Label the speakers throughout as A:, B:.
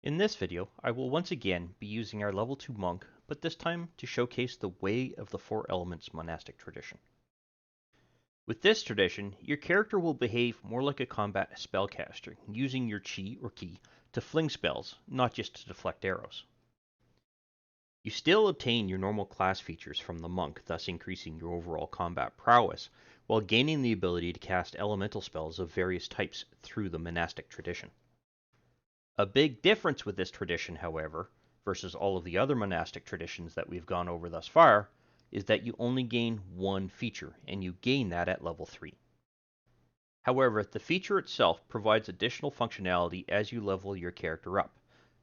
A: In this video, I will once again be using our level 2 monk, but this time to showcase the Way of the Four Elements monastic tradition. With this tradition, your character will behave more like a combat spellcaster, using your chi or ki to fling spells, not just to deflect arrows. You still obtain your normal class features from the monk, thus increasing your overall combat prowess, while gaining the ability to cast elemental spells of various types through the monastic tradition. A big difference with this tradition, however, versus all of the other monastic traditions that we've gone over thus far, is that you only gain one feature, and you gain that at level 3. However, the feature itself provides additional functionality as you level your character up,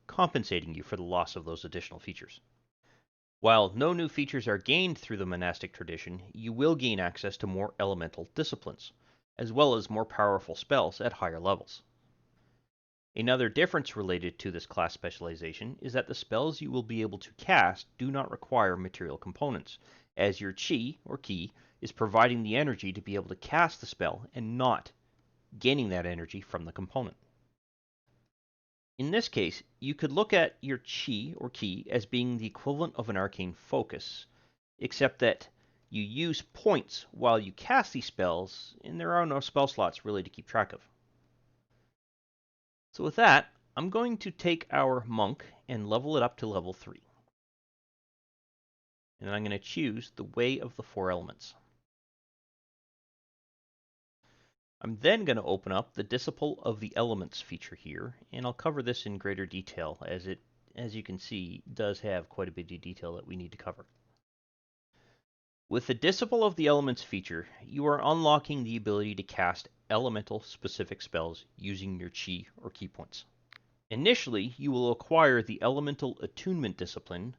A: compensating you for the loss of those additional features. While no new features are gained through the monastic tradition, you will gain access to more elemental disciplines, as well as more powerful spells at higher levels. Another difference related to this class specialization is that the spells you will be able to cast do not require material components, as your chi, or ki, is providing the energy to be able to cast the spell and not gaining that energy from the component. In this case, you could look at your chi, or ki, as being the equivalent of an arcane focus, except that you use points while you cast these spells, and there are no spell slots really to keep track of. So with that, I'm going to take our monk and level it up to level 3. And I'm going to choose the Way of the Four Elements. I'm then going to open up the Disciple of the Elements feature here, and I'll cover this in greater detail as it, as you can see, does have quite a bit of detail that we need to cover. With the Disciple of the Elements feature, you are unlocking the ability to cast elemental specific spells using your chi or ki points. Initially, you will acquire the Elemental Attunement discipline,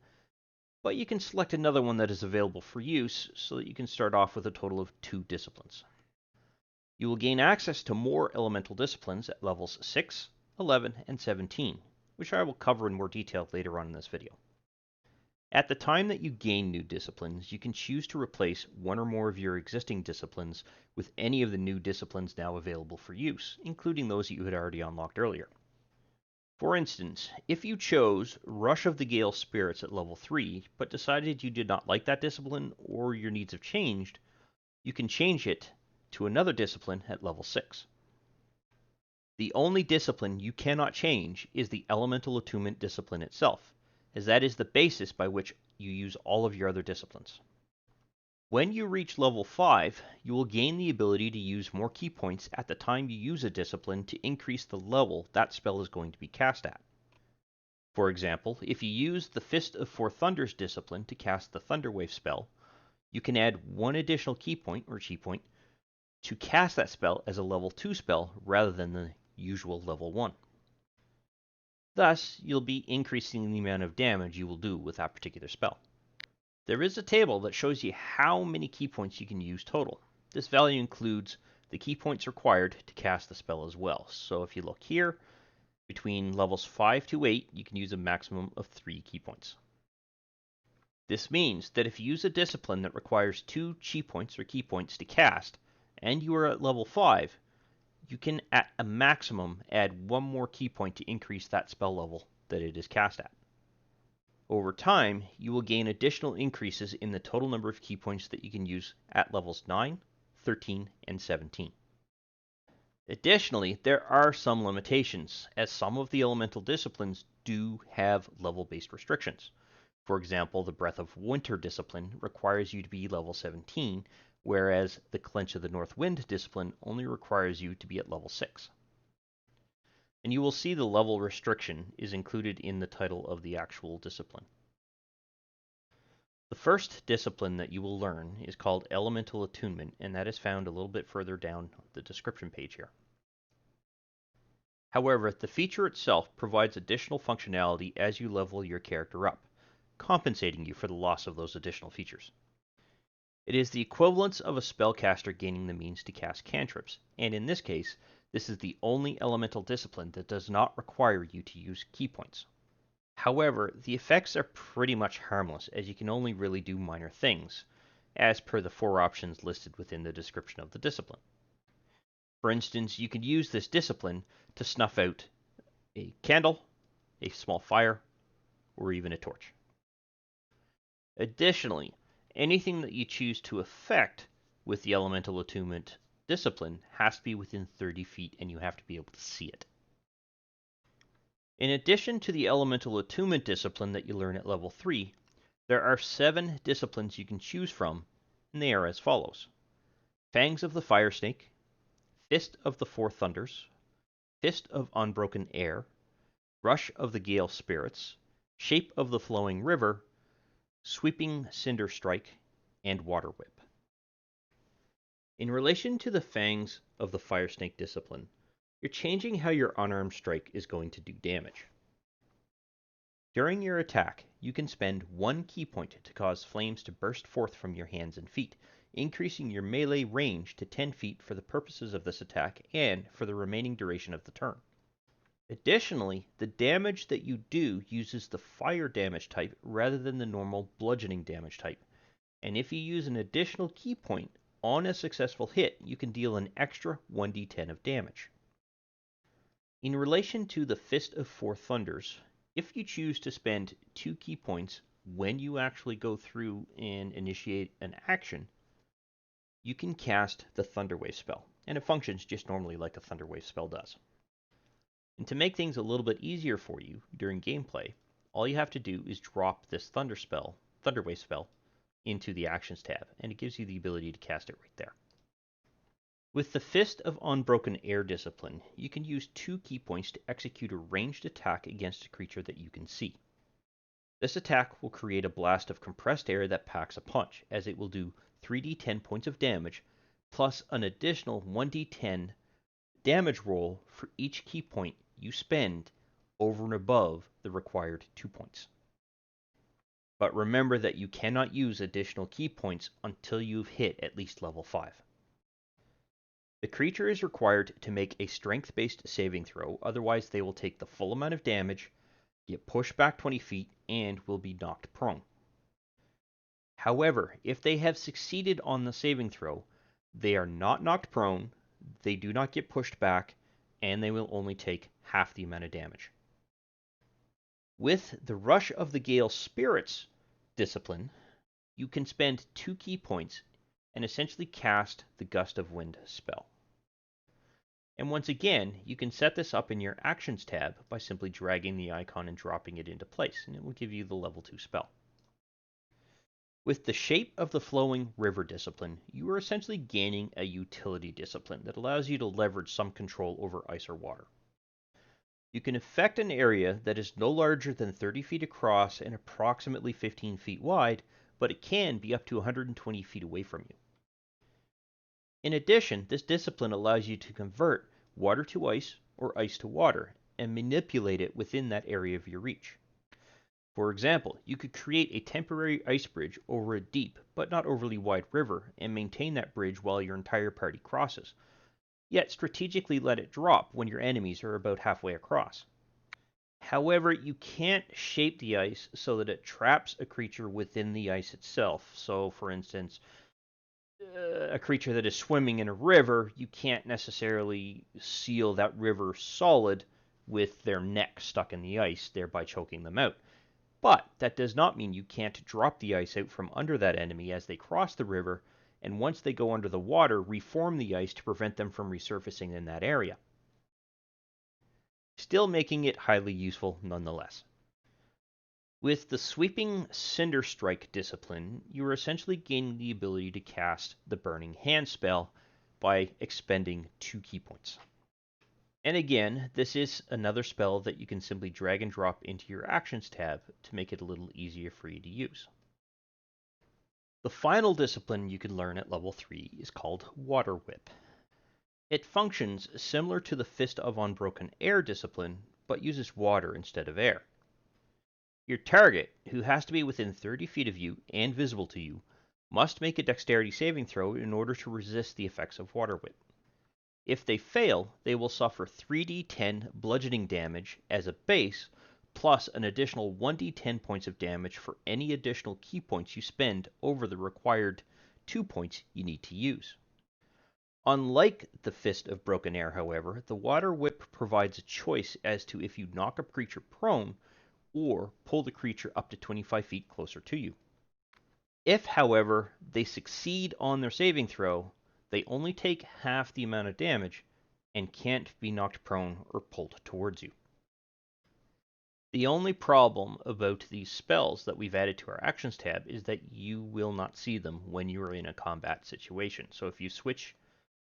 A: but you can select another one that is available for use so that you can start off with a total of 2 disciplines. You will gain access to more elemental disciplines at levels 6, 11, and 17, which I will cover in more detail later on in this video. At the time that you gain new disciplines, you can choose to replace one or more of your existing disciplines with any of the new disciplines now available for use, including those that you had already unlocked earlier. For instance, if you chose Rush of the Gale Spirits at level 3, but decided you did not like that discipline or your needs have changed, you can change it to another discipline at level 6. The only discipline you cannot change is the Elemental Attunement discipline itself, as that is the basis by which you use all of your other disciplines. When you reach level 5, you will gain the ability to use more key points at the time you use a discipline to increase the level that spell is going to be cast at. For example, if you use the Fist of Four Thunders discipline to cast the Thunderwave spell, you can add one additional key point, or chi point, to cast that spell as a level 2 spell rather than the usual level 1. Thus, you'll be increasing the amount of damage you will do with that particular spell. There is a table that shows you how many key points you can use total. This value includes the key points required to cast the spell as well. So if you look here, between levels 5 to 8, you can use a maximum of 3 key points. This means that if you use a discipline that requires 2 chi points or key points to cast, and you are at level 5, you can at a maximum add one more key point to increase that spell level that it is cast at. Over time, you will gain additional increases in the total number of key points that you can use at levels 9, 13, and 17. Additionally, there are some limitations, as some of the elemental disciplines do have level-based restrictions. For example, the Breath of Winter discipline requires you to be level 17, whereas the Clench of the North Wind discipline only requires you to be at level 6. And you will see the level restriction is included in the title of the actual discipline. The first discipline that you will learn is called Elemental Attunement, and that is found a little bit further down the description page here. However, the feature itself provides additional functionality as you level your character up, compensating you for the loss of those additional features. It is the equivalence of a spellcaster gaining the means to cast cantrips, and in this case, this is the only elemental discipline that does not require you to use key points. However, the effects are pretty much harmless, as you can only really do minor things, as per the 4 options listed within the description of the discipline. For instance, you can use this discipline to snuff out a candle, a small fire, or even a torch. Additionally, anything that you choose to affect with the Elemental Attunement discipline has to be within 30 feet and you have to be able to see it. In addition to the Elemental Attunement discipline that you learn at level 3, there are 7 disciplines you can choose from, and they are as follows: Fangs of the Fire Snake, Fist of the Four Thunders, Fist of Unbroken Air, Rush of the Gale Spirits, Shape of the Flowing River, Sweeping Cinder Strike, and Water Whip. In relation to the Fangs of the Fire Snake discipline, you're changing how your unarmed strike is going to do damage. During your attack, you can spend 1 key point to cause flames to burst forth from your hands and feet, increasing your melee range to 10 feet for the purposes of this attack and for the remaining duration of the turn. Additionally, the damage that you do uses the fire damage type rather than the normal bludgeoning damage type, and if you use an additional key point on a successful hit, you can deal an extra 1d10 of damage. In relation to the Fist of Four Thunders, if you choose to spend 2 key points when you actually go through and initiate an action, you can cast the Thunderwave spell, and it functions just normally like a Thunderwave spell does. And to make things a little bit easier for you during gameplay, all you have to do is drop this Thunderwave spell, into the Actions tab, and it gives you the ability to cast it right there. With the Fist of Unbroken Air discipline, you can use 2 key points to execute a ranged attack against a creature that you can see. This attack will create a blast of compressed air that packs a punch, as it will do 3d10 points of damage, plus an additional 1d10 damage roll for each key point you spend over and above the required 2 points. But remember that you cannot use additional key points until you've hit at least level 5. The creature is required to make a strength-based saving throw, otherwise they will take the full amount of damage, get pushed back 20 feet, and will be knocked prone. However, if they have succeeded on the saving throw, they are not knocked prone, they do not get pushed back, and they will only take half the amount of damage. With the Rush of the Gale Spirits discipline, you can spend 2 key points and essentially cast the Gust of Wind spell. And once again, you can set this up in your Actions tab by simply dragging the icon and dropping it into place, and it will give you the level 2 spell. With the Shape of the Flowing River discipline, you are essentially gaining a utility discipline that allows you to leverage some control over ice or water. You can affect an area that is no larger than 30 feet across and approximately 15 feet wide, but it can be up to 120 feet away from you. In addition, this discipline allows you to convert water to ice or ice to water and manipulate it within that area of your reach. For example, you could create a temporary ice bridge over a deep but not overly wide river and maintain that bridge while your entire party crosses, yet strategically let it drop when your enemies are about halfway across. However, you can't shape the ice so that it traps a creature within the ice itself. So, for instance, a creature that is swimming in a river, you can't necessarily seal that river solid with their neck stuck in the ice, thereby choking them out. But that does not mean you can't drop the ice out from under that enemy as they cross the river, and once they go under the water, reform the ice to prevent them from resurfacing in that area, still making it highly useful nonetheless. With the Sweeping Cinder Strike discipline, you are essentially gaining the ability to cast the Burning Hand spell by expending 2 key points. And again, this is another spell that you can simply drag and drop into your Actions tab to make it a little easier for you to use. The final discipline you can learn at level 3 is called Water Whip. It functions similar to the Fist of Unbroken Air discipline, but uses water instead of air. Your target, who has to be within 30 feet of you and visible to you, must make a dexterity saving throw in order to resist the effects of Water Whip. If they fail, they will suffer 3d10 bludgeoning damage as a base, plus an additional 1d10 points of damage for any additional key points you spend over the required 2 points you need to use. Unlike the Fist of Broken Air, however, the Water Whip provides a choice as to if you knock a creature prone or pull the creature up to 25 feet closer to you. If, however, they succeed on their saving throw, they only take half the amount of damage and can't be knocked prone or pulled towards you. The only problem about these spells that we've added to our Actions tab is that you will not see them when you're in a combat situation. So if you switch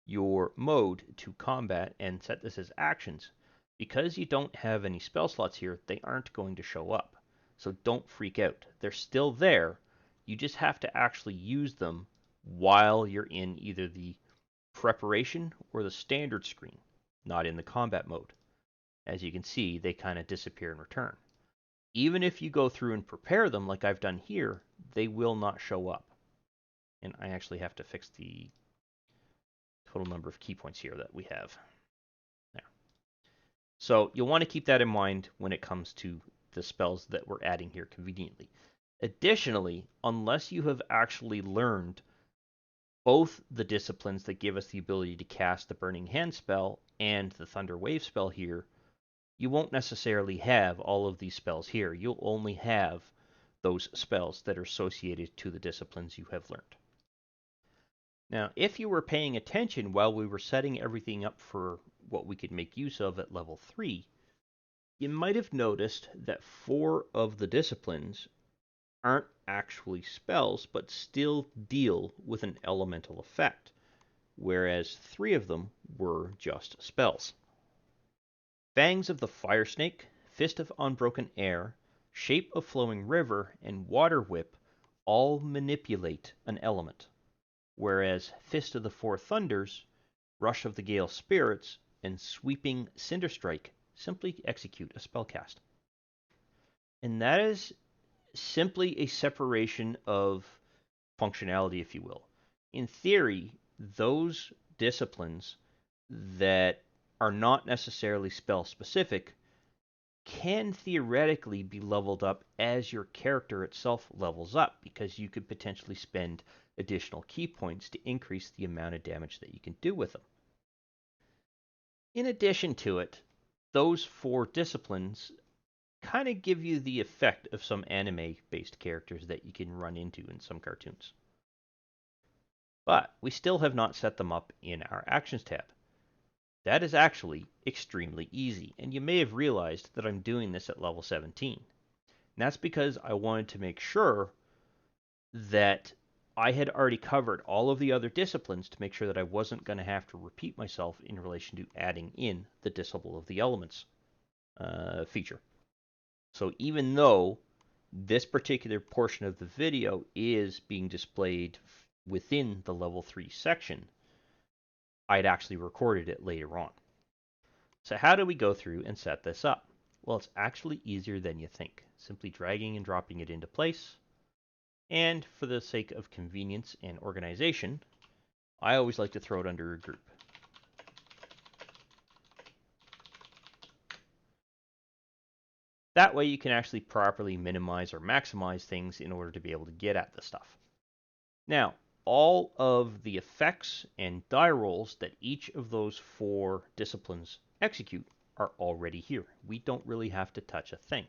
A: your mode to combat and set this as Actions, because you don't have any spell slots here, they aren't going to show up. So don't freak out. They're still there. You just have to actually use them while you're in either the preparation or the standard screen, not in the combat mode. As you can see, they kind of disappear in return. Even if you go through and prepare them like I've done here, they will not show up. And I actually have to fix the total number of key points here that we have. There. So you'll want to keep that in mind when it comes to the spells that we're adding here conveniently. Additionally, unless you have actually learned both the disciplines that give us the ability to cast the Burning Hand spell and the Thunder Wave spell here, you won't necessarily have all of these spells here. You'll only have those spells that are associated to the disciplines you have learned. Now, if you were paying attention while we were setting everything up for what we could make use of at level 3, you might have noticed that 4 of the disciplines aren't actually spells, but still deal with an elemental effect, whereas 3 of them were just spells. Fangs of the Fire Snake, Fist of Unbroken Air, Shape of Flowing River, and Water Whip all manipulate an element, whereas Fist of the Four Thunders, Rush of the Gale Spirits, and Sweeping Cinder Strike simply execute a spellcast. And that is simply a separation of functionality, if you will. In theory, those disciplines that are not necessarily spell specific can theoretically be leveled up as your character itself levels up, because you could potentially spend additional key points to increase the amount of damage that you can do with them. In addition to it, those 4 disciplines kind of give you the effect of some anime-based characters that you can run into in some cartoons. But we still have not set them up in our Actions tab. That is actually extremely easy, and you may have realized that I'm doing this at level 17. And that's because I wanted to make sure that I had already covered all of the other disciplines to make sure that I wasn't going to have to repeat myself in relation to adding in the Disciple of the Elements feature. So even though this particular portion of the video is being displayed within the level 3 section, I'd actually recorded it later on. So how do we go through and set this up? Well, it's actually easier than you think. Simply dragging and dropping it into place. And for the sake of convenience and organization, I always like to throw it under a group. That way you can actually properly minimize or maximize things in order to be able to get at the stuff. Now, all of the effects and die rolls that each of those 4 disciplines execute are already here. We don't really have to touch a thing,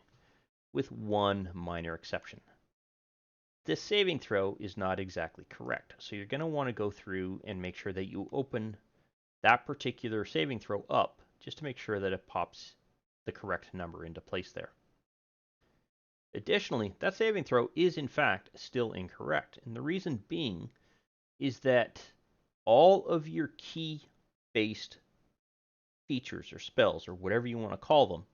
A: with one minor exception. This saving throw is not exactly correct, so you're going to want to go through and make sure that you open that particular saving throw up just to make sure that it pops the correct number into place there. Additionally, that saving throw is in fact still incorrect, and the reason being is that all of your key-based features or spells, or whatever you want to call them,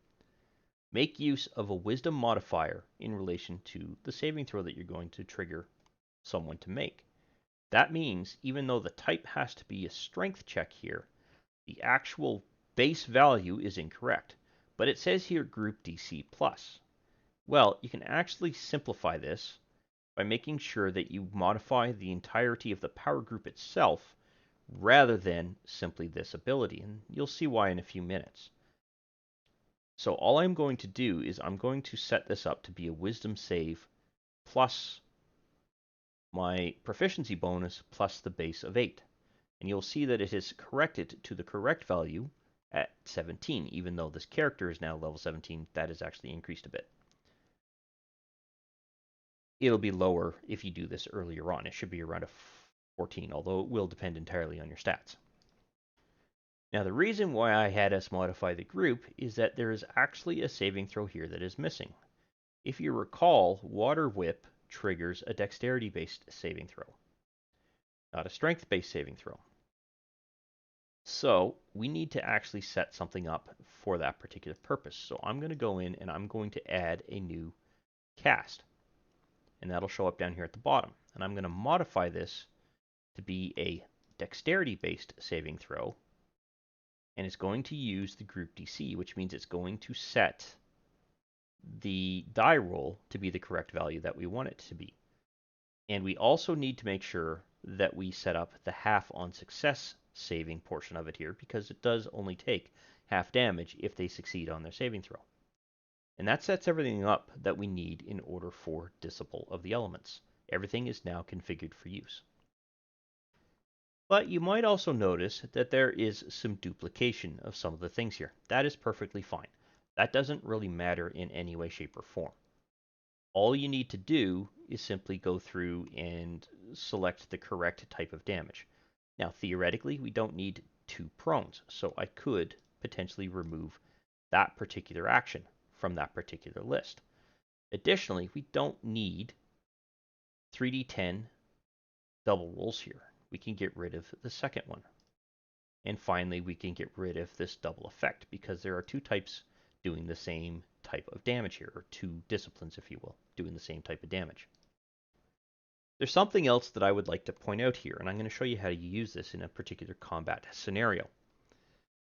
A: make use of a wisdom modifier in relation to the saving throw that you're going to trigger someone to make. That means even though the type has to be a strength check here, the actual base value is incorrect, but it says here group DC+. Well, you can actually simplify this by making sure that you modify the entirety of the power group itself rather than simply this ability, and you'll see why in a few minutes. So all I'm going to do is I'm going to set this up to be a wisdom save plus my proficiency bonus plus the base of 8. And you'll see that it has corrected to the correct value at 17, even though this character is now level 17, that is actually increased a bit. It'll be lower if you do this earlier on. It should be around a 14, although it will depend entirely on your stats. Now, the reason why I had us modify the group is that there is actually a saving throw here that is missing. If you recall, Water Whip triggers a dexterity-based saving throw, not a strength-based saving throw. So we need to actually set something up for that particular purpose. So I'm going to go in and I'm going to add a new cast. And that'll show up down here at the bottom. And I'm going to modify this to be a dexterity-based saving throw. And it's going to use the group DC, which means it's going to set the die roll to be the correct value that we want it to be. And we also need to make sure that we set up the half on success saving portion of it here, because it does only take half damage if they succeed on their saving throw. And that sets everything up that we need in order for Disciple of the Elements. Everything is now configured for use. But you might also notice that there is some duplication of some of the things here. That is perfectly fine. That doesn't really matter in any way, shape, or form. All you need to do is simply go through and select the correct type of damage. Now, theoretically, we don't need 2 prones, so I could potentially remove that particular action from that particular list. Additionally, we don't need 3d10 double rolls here. We can get rid of the second one. And finally, we can get rid of this double effect, because there are 2 types doing the same type of damage here, or 2 disciplines, if you will, doing the same type of damage. There's something else that I would like to point out here, and I'm going to show you how to use this in a particular combat scenario.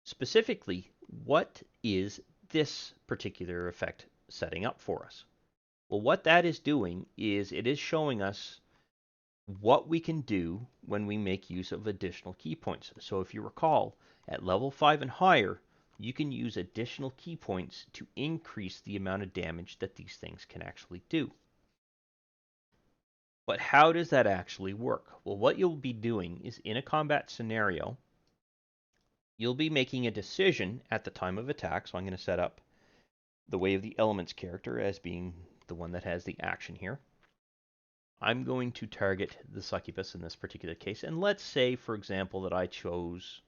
A: Specifically, what is this particular effect setting up for us? Well, what that is doing is it is showing us what we can do when we make use of additional key points. So if you recall, at level 5 and higher, you can use additional key points to increase the amount of damage that these things can actually do. But how does that actually work? Well, what you'll be doing is in a combat scenario, you'll be making a decision at the time of attack. So I'm going to set up the Way of the Elements character as being the one that has the action here. I'm going to target the succubus in this particular case. And let's say, for example, that I chose,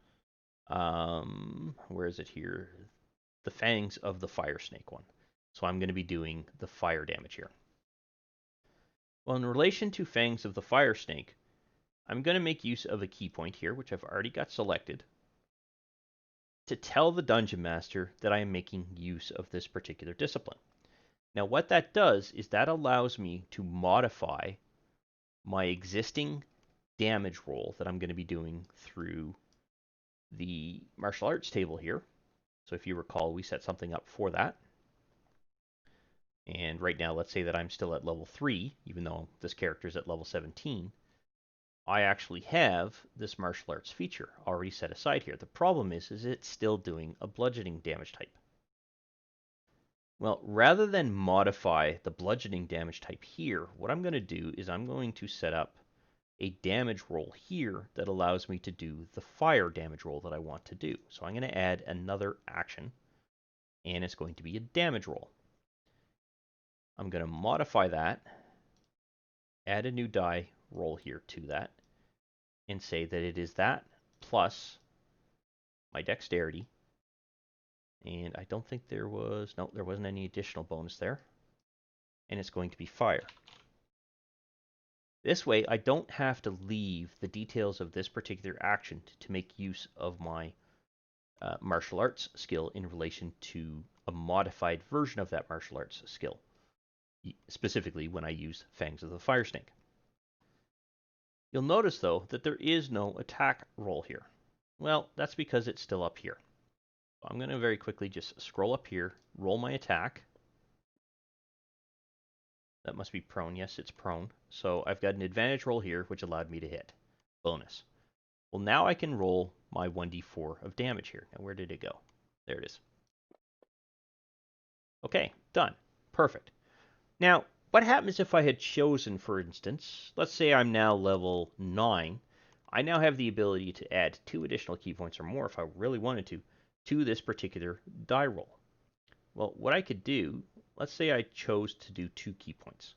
A: where is it here? The Fangs of the Fire Snake one. So I'm going to be doing the fire damage here. Well, in relation to Fangs of the Fire Snake, I'm going to make use of a key point here, which I've already got selected, to tell the Dungeon Master that I am making use of this particular discipline. Now, what that does is that allows me to modify my existing damage roll that I'm going to be doing through the martial arts table here. So if you recall, we set something up for that. And right now, let's say that I'm still at level 3, even though this character is at level 17. I actually have this martial arts feature already set aside here. The problem is it's still doing a bludgeoning damage type. Well, rather than modify the bludgeoning damage type here, what I'm going to do is I'm going to set up a damage roll here that allows me to do the fire damage roll that I want to do. So I'm going to add another action, and it's going to be a damage roll. I'm going to modify that, add a new die roll here to that, and say that it is that plus my dexterity. And I don't think there wasn't any additional bonus there. And it's going to be fire. This way, I don't have to leave the details of this particular action to make use of my martial arts skill in relation to a modified version of that martial arts skill, specifically when I use Fangs of the Fire Snake. You'll notice, though, that there is no attack roll here. Well, that's because it's still up here. So I'm going to very quickly just scroll up here, roll my attack. That must be prone. Yes, it's prone. So I've got an advantage roll here, which allowed me to hit. Bonus. Well, now I can roll my 1d4 of damage here. Now, where did it go? There it is. Okay, done. Perfect. Now, what happens if I had chosen, for instance, let's say I'm now level 9. I now have the ability to add 2 additional key points or more if I really wanted to this particular die roll. Well, what I could do, let's say I chose to do 2 key points.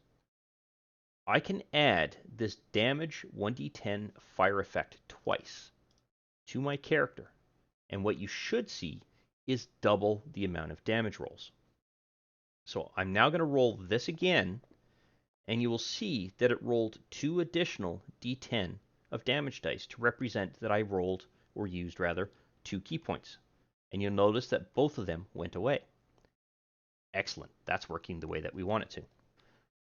A: I can add this damage 1d10 fire effect twice to my character, and what you should see is double the amount of damage rolls. So I'm now going to roll this again, and you will see that it rolled 2 additional d10 of damage dice to represent that I rolled, or used rather, 2 key points. And you'll notice that both of them went away. Excellent. That's working the way that we want it to.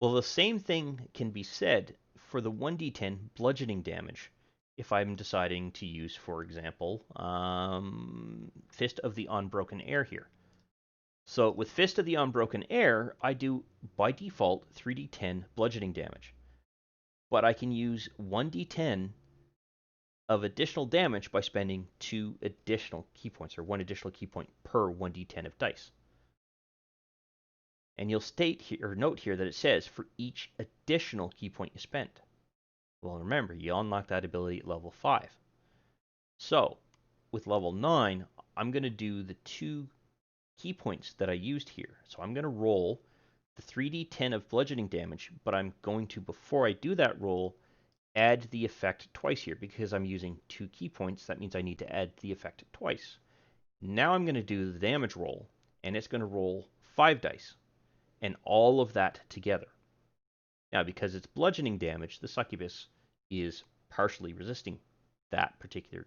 A: Well, the same thing can be said for the 1d10 bludgeoning damage if I'm deciding to use, for example, Fist of the Unbroken Air here. So with Fist of the Unbroken Air, I do, by default, 3d10 bludgeoning damage. But I can use 1d10 of additional damage by spending 2 additional key points, or 1 additional key point per 1d10 of dice. And you'll state here, or note here, that it says for each additional key point you spend. Well, remember, you unlock that ability at level 5. So, with level 9, I'm going to do the 2 key points that I used here. So I'm going to roll the 3d10 of bludgeoning damage, but I'm going to, before I do that roll, add the effect twice here. Because I'm using 2 key points, that means I need to add the effect twice. Now I'm going to do the damage roll, and it's going to roll 5 dice, and all of that together. Now, because it's bludgeoning damage, the succubus is partially resisting that particular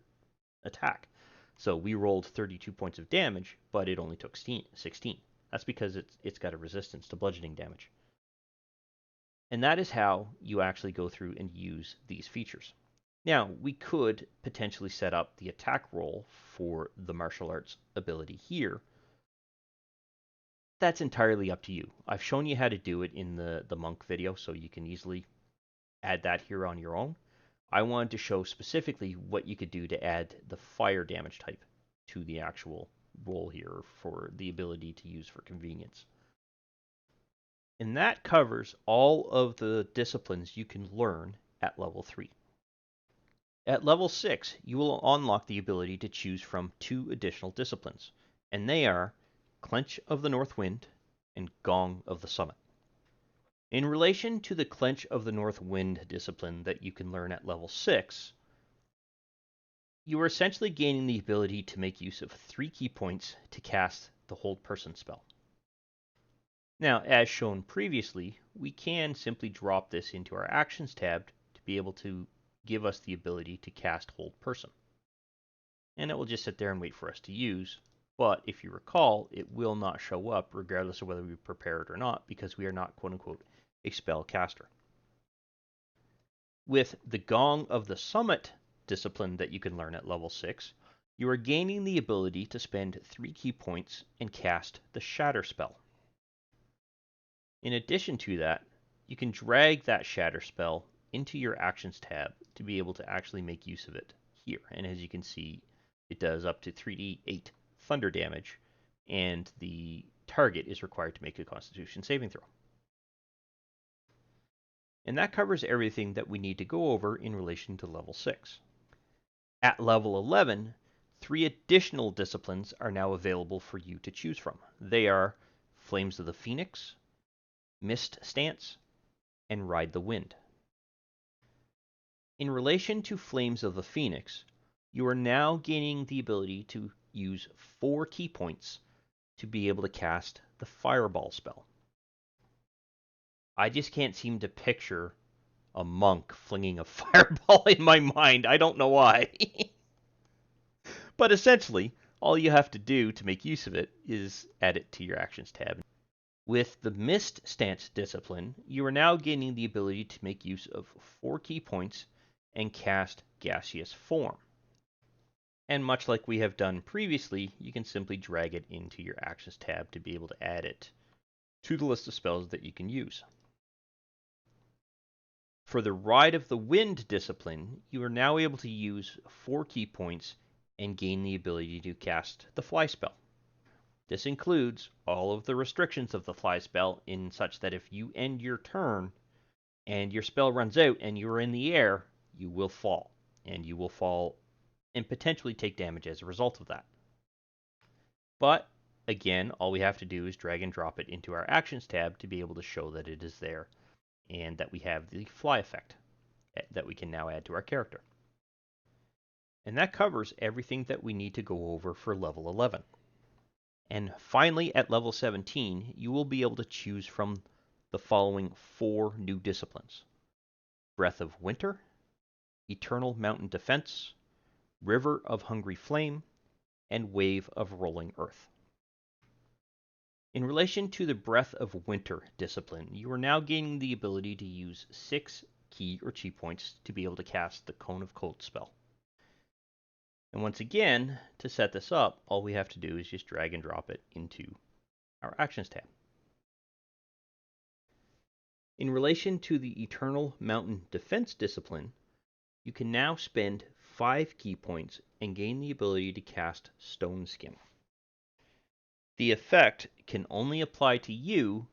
A: attack. So we rolled 32 points of damage, but it only took 16. That's because it's got a resistance to bludgeoning damage. And that is how you actually go through and use these features. Now, we could potentially set up the attack roll for the martial arts ability here. That's entirely up to you. I've shown you how to do it in the monk video, so you can easily add that here on your own. I wanted to show specifically what you could do to add the fire damage type to the actual roll here for the ability to use for convenience. And that covers all of the disciplines you can learn at level 3. At level 6, you will unlock the ability to choose from 2 additional disciplines, and they are Clench of the North Wind and Gong of the Summit. In relation to the Clench of the North Wind discipline that you can learn at level 6, you are essentially gaining the ability to make use of 3 key points to cast the Hold Person spell. Now, as shown previously, we can simply drop this into our Actions tab to be able to give us the ability to cast Hold Person. And it will just sit there and wait for us to use, but if you recall, it will not show up regardless of whether we prepare it or not, because we are not, quote-unquote, a spell caster. With the Gong of the Summit discipline that you can learn at level 6, you are gaining the ability to spend 3 key points and cast the Shatter spell. In addition to that, you can drag that Shatter spell into your Actions tab to be able to actually make use of it here. And as you can see, it does up to 3d8 thunder damage, and the target is required to make a Constitution saving throw. And that covers everything that we need to go over in relation to level 6. At level 11, 3 additional disciplines are now available for you to choose from. They are Flames of the Phoenix, Mist Stance, and Ride the Wind. In relation to Flames of the Phoenix, you are now gaining the ability to use 4 key points to be able to cast the Fireball spell. I just can't seem to picture a monk flinging a fireball in my mind. I don't know why. But essentially, all you have to do to make use of it is add it to your Actions tab. With the Mist Stance discipline, you are now gaining the ability to make use of 4 key points and cast Gaseous Form. And much like we have done previously, you can simply drag it into your Actions tab to be able to add it to the list of spells that you can use. For the Ride of the Wind discipline, you are now able to use 4 key points and gain the ability to cast the Fly spell. This includes all of the restrictions of the Fly spell in such that if you end your turn and your spell runs out and you are in the air, you will fall. and you will fall and potentially take damage as a result of that. But again, all we have to do is drag and drop it into our Actions tab to be able to show that it is there and that we have the fly effect that we can now add to our character. And that covers everything that we need to go over for level 11. And finally, at level 17, you will be able to choose from the following 4 new disciplines: Breath of Winter, Eternal Mountain Defense, River of Hungry Flame, and Wave of Rolling Earth. In relation to the Breath of Winter discipline, you are now gaining the ability to use 6 ki or chi points to be able to cast the Cone of Cold spell. And once again, to set this up, all we have to do is just drag and drop it into our Actions tab. In relation to the Eternal Mountain Defense discipline, you can now spend 5 ki points and gain the ability to cast Stone Skin. The effect can only apply to you,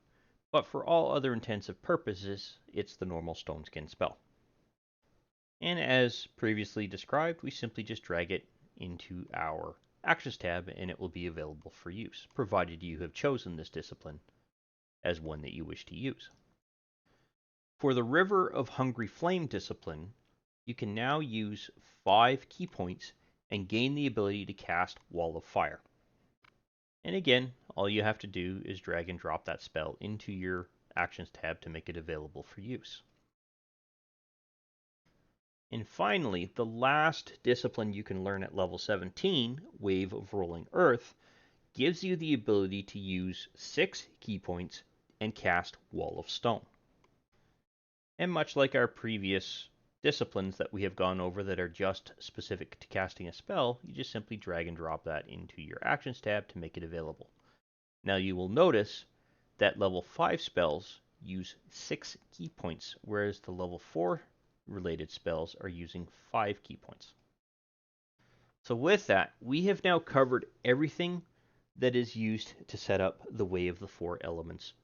A: but for all other intents and purposes, it's the normal Stone Skin spell. And as previously described, we simply just drag it into our Actions tab and it will be available for use, provided you have chosen this discipline as one that you wish to use. For the River of Hungry Flame discipline, you can now use 5 ki points and gain the ability to cast Wall of Fire. And again, all you have to do is drag and drop that spell into your Actions tab to make it available for use. And finally, the last discipline you can learn at level 17, Wave of Rolling Earth, gives you the ability to use 6 ki points and cast Wall of Stone. And much like our previous disciplines that we have gone over that are just specific to casting a spell, you just simply drag and drop that into your Actions tab to make it available. Now you will notice that level 5 spells use 6 ki points, whereas the level 4 related spells are using 5 ki points. So with that, we have now covered everything that is used to set up the Way of the 4 Elements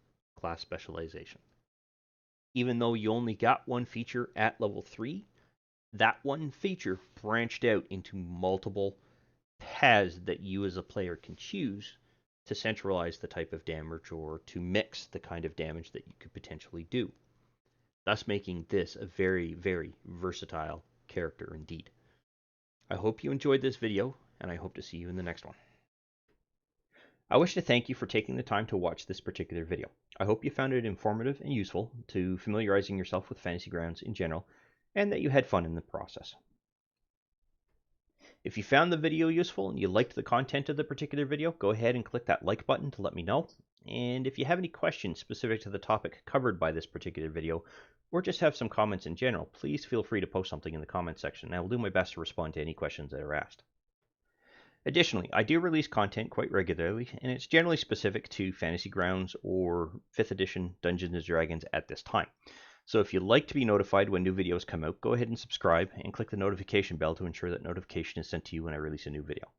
A: class specialization. Even though you only got one feature at level 3, that one feature branched out into multiple paths that you as a player can choose to centralize the type of damage or to mix the kind of damage that you could potentially do, thus making this a very, very versatile character indeed. I hope you enjoyed this video, and I hope to see you in the next one. I wish to thank you for taking the time to watch this particular video. I hope you found it informative and useful to familiarizing yourself with Fantasy Grounds in general, and that you had fun in the process. If you found the video useful and you liked the content of the particular video, go ahead and click that like button to let me know. And if you have any questions specific to the topic covered by this particular video, or just have some comments in general, please feel free to post something in the comments section, and I will do my best to respond to any questions that are asked. Additionally, I do release content quite regularly, and it's generally specific to Fantasy Grounds or 5th edition Dungeons & Dragons at this time. So if you'd like to be notified when new videos come out, go ahead and subscribe and click the notification bell to ensure that notification is sent to you when I release a new video.